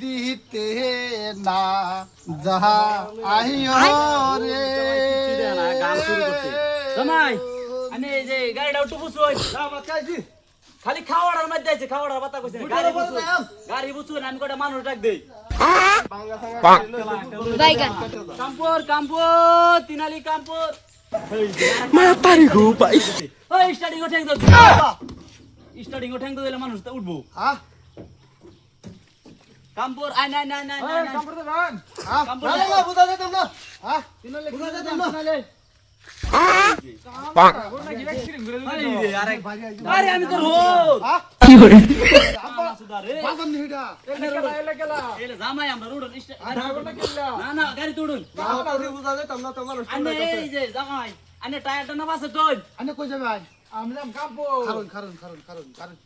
দিতে না যাহা আহিও রে গান শুরু করছে জামাই আমি এই যে গাড়িটা উঠে বুঝুই খালি খাওয়ার মধ্যে আছে খাওয়ার কথা কইছে গাড়ি বুঝুই আমি কটা মানুষ ডাক দেই বাইগান কাম্পর কাম্পর তিনালি কাম্পর মাতারি গো ভাই ওই স্টার্টিং ঠ্যাং দাও স্টার্টিং ঠ্যাং দিলে মানুষ তো উঠবো হ্যাঁ কাম্পর আই নাই নাই নাই নাই কাম্পর তো ভান কাম্পর না না বুঝা যেতাম না হ্যাঁ তিনালি বুঝা যেতাম না তিনালি আরে আমি তো রোজ কি করে বাজান নিডা এলে জামাই আমরা রোড না না গাড়ি তুড়ুন বুঝা যেতাম না তোমার আনে এই যে জামাই আনে টায়ারটা না বাসে তোল আনে কই যাবে ভাই আমলাম কাপো কারণ কারণ কারণ কারণ কারণ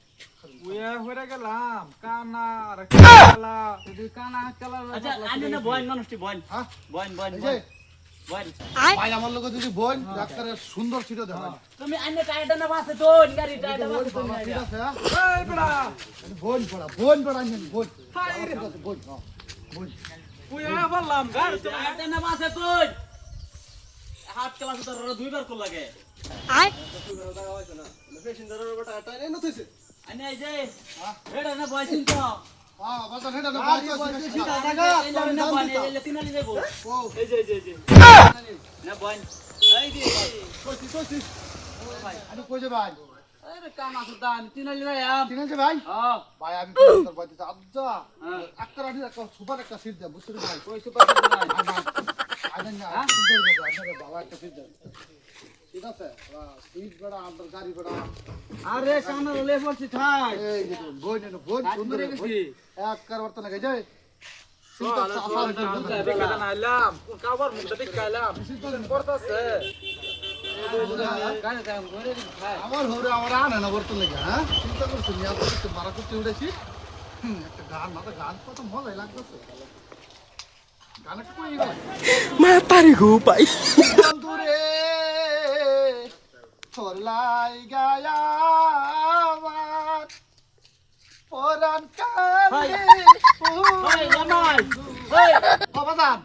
উয়া হইরা গেলাম কানা আর কালা যদি কানা কালা আচ্ছা আনে না বয়ন মানুষটি বয়ন হ্যাঁ বয়ন বয়ন এই যে বয়ন ভাই আমার লোক যদি বোন ডাক্তারে সুন্দর ছিল দেখা তুমি আনে টায়ারটা না বাসে তোল গাড়ি টায়ারটা বাসে তোল ঠিক আছে এই বড়া বোন পড়া আনছেন বোন হাই রে বোন বোন উয়া বললাম গাড়ি তো টায়ারটা না বাসে তোল হাত ক্লাস তো দুইবার কল লাগে আয় আনে এই যে এটা না বয়সিন তো হ্যাঁ বাজান হেডা না এই না বয়ন এই তিনালি যাইবো ও এই যে না বয়ন এই যে কইছি আরে কই যাবে ভাই আরে কানা সুদান তিনালি যাইম ঠিক আছে ভাই হ্যাঁ ভাই আমি তোর বাড়িতে আজ্জা হ্যাঁ। একটা রাডি একটা সুপার একটা সিট দে বুঝছিস ভাই কই সুপার সুদান আইদেন না সুন্দর হবে আপনার বাবা একটা সিট দেন ঠিক আছে সিট বড় আপনার গাড়ি বড় আরে কানা লে পড়ছি ঠাই এই যে বোন সুন্দর গেছি এক কারবার তো না গেছে সিট দেখে নাইলাম কাবার মুখটা দেখাইলাম পড়তাছে গাড়ি দাম করে খাই আমার হরে আমার আনে না বর্তমান লাগে হ্যাঁ চিন্তা করছি নিয়ে তো মারা করতে উঠেছি একটা গান মাথা গান কত মজাই লাগতেছে গান একটু কই গেল মাতারি গো ভাই বন্ধুরে চলাই গায়া পরান কালে ওই জামাই ওই বাবাদান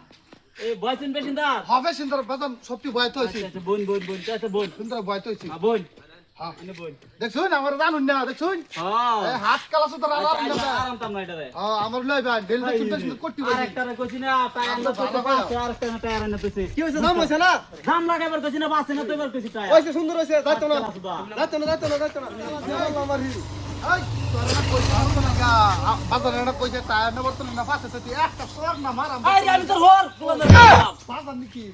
এই বয়সিন পেশিনদার হবে সুন্দর বাদান সবটি বয়ত হইছে আচ্ছা বোন আচ্ছা বোন সুন্দর বয়ত হইছে বোন হ্যাঁ আনে বোন দেখছুন আমার জানুন না দেখছুন হ্যাঁ হাত কালা সুতরা আরাম না আরাম তাম না এটা রে আমার লই ভাই ডেল দেখুন করতে বলি আরেকটা রে কইছি না টায়ার না তো বাসে আরেকটা না টায়ার না তুই কি হইছে দাম হইছে না দাম লাগাবার কইছি না বাসে না তো এবার কইছি টায়ার হইছে সুন্দর হইছে যাইতো না যাইতো যাইতো না আমার হিরো এই তোর না কইছ আর না গা বাজার না কইছে টায়ার না বর্তমান না পাশে তুই একটা সর না মারাম আরে আমি তোর হর বাজার নাকি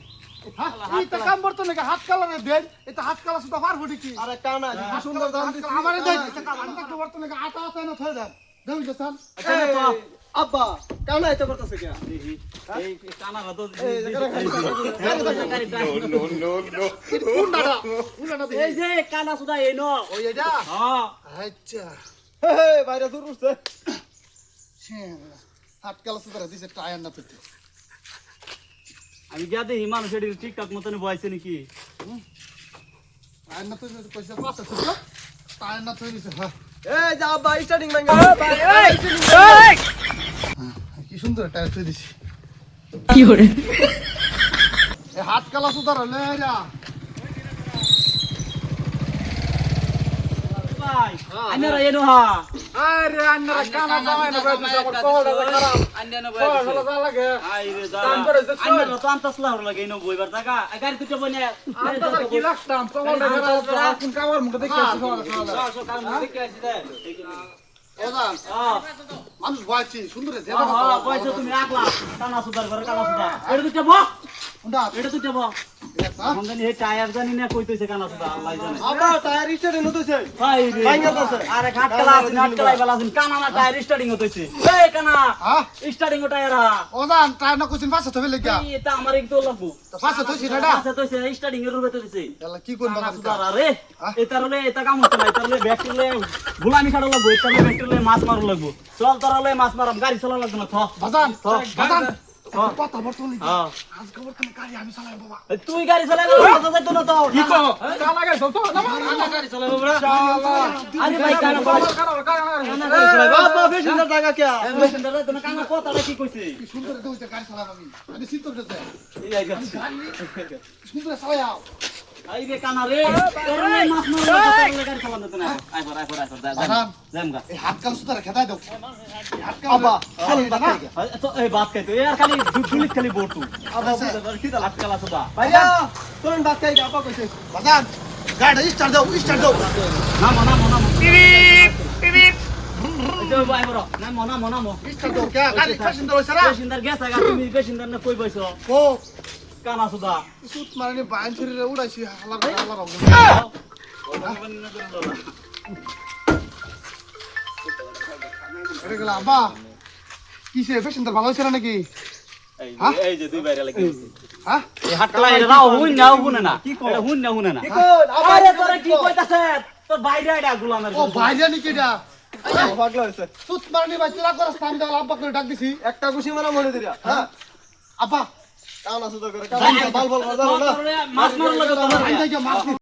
এই তো কাম বর্তমান নাকি হাত কালা রে দেন এটা হাত কালা সুতা পারবো নাকি আরে কানা সুন্দর দাম দিছি আমারে দেন আমি তো বর্তমান নাকি আটা আটা না থই দেন দেউই দেন আব্বা কানা এটা করতেছে কি এই কানারা তো এই যে কানা সুদা এই ন ওই এটা হ্যাঁ আচ্ছা হে বাইরে দূর উঠছে হাত কালা সুতা দিছে টায়ার না পেতে আমি গিয়া দেখি মানুষ এটি ঠিকঠাক মতন বয়সে নাকি টায়ার না তো কইছে পাশে সুতা টায়ার না থই দিছে হ্যাঁ এই যা ভাই স্টার্টিং ভাঙা কি সুন্দর টায়ার থই দিছি কি করে এ হাত কালা সুতা রে যা ভাই আন্নারা এনো হা আরে আন্নারা কানা জামাই না বাইতে আমার কোলটা খারাপ আন্নারা কোলটা বয় যা লাগে আইরে যা কাম করে দেখছ আন্নারা তো আনতাসলা হর লাগে এনো বইবার জায়গা গাড়ি তুই বনে আন্তার কি লাগতাম কোলটা খারাপ কোন কাবার মুখটা দেখে আসি সব কাম দেখে আসি দে ওদান হ্যাঁ মানুষ বয়ছি সুন্দর রে হ্যাঁ পয়সা তুমি রাখলা কানা সুদার করে কানা সুদা এটা তুই বহ উন্ডা এটা তুই বহ এখন জানি হে টায়ার জানি না কইতেছে কানা সুদা আল্লাহ জানে আবা টায়ার স্টার্ট হইছে ভাই রে ভাইঙ্গা দছে আরে ঘাট খেলা আছে ঘাট খেলাই বেলা আছে কানা না টায়ার স্টার্টিং হইতেছে এই কানা হ্যাঁ স্টার্টিং ও টায়ার ওদান টায়ার না কইছিন পাশে থইলে কি এটা আমার একটু লাগবো তো পাশে থইছি না আচ্ছা তো সে স্টার্টিং এর রূপে দিছে এলা কি কোন কানা বাগান সুদা আরে এটা রলে এটা কাম হচ্ছে না এটা রলে ব্যাটারিলে গুলামি খাড়া লাগবো এটা রলে ব্যাটারিলে মাছ মারু লাগবো চল তোরা লয়ে মাছ মারাম গাড়ি চালা লাগবে না থ বাজান বাজান কথা বর্তমানে হ্যাঁ আজকে বর্তমানে গাড়ি আমি চালাই বাবা তুই গাড়ি চালাইলে কথা যাইতো না তো কি কো কান লাগাইছো তো না কানা গাড়ি চালাবো বড় শালা আরে ভাই কানা কানা গাড়ি চালাবো বাবা পেশেন্টের জায়গা কে পেশেন্টারে তুমি কানা কথাটা কি কইছে কি সুন্দর দুইটা গাড়ি চালাম আমি চিন্তা করতে এই আই গেছে সুন্দর চালাই আও আই রে কানা রে তোর এই মাছ মারলে গাড়ি চালানো তো না আইবার জামগা এই হাত কাল সুতারে খেদাই দাও হাত কাল আবা খালি এটা না তো এই বাত খাইতো এর খালি দুলিত খালি বটু আবা কি দা লাটকাল আছে বা ভাইয়া তোরন বাদ খাই আপা কইছে বাজান গাড়ি স্টার্ট দাও নামো এই যে ভাই বড় নামো স্টার্ট দাও কে গাড়ি ফ্যাশন দাও সারা পেশেন্টার গেছে গা তুমি পেশেন্টার না কই বইছো ও কানা সুদা সুত মারনি বাইন শরীরে উড়াইছি হালা রং আরে গলা আব্বা কিসে ফ্যাশন দাও ভালো হইছে না নাকি এই যে দুই বাইরে লাগি হ্যাঁ এই হাতলা এটা রাও হুন না হুনে না এটা হুন না কি কই আরে তোরা কি কইতাছে তোর বাইরে আইডা গুলামের ও ভাইরা নাকি এটা পাগলা হইছে সুত মারনি ভাই তোরা করস আমি দাও আব্বা করে ডাক দিছি একটা ঘুষি মারা মনে দিরা হ্যাঁ আব্বা কান আছে তো করে কান বাল বাল বাজার না মাছ মারলো তো তোমার আই যাই মাছ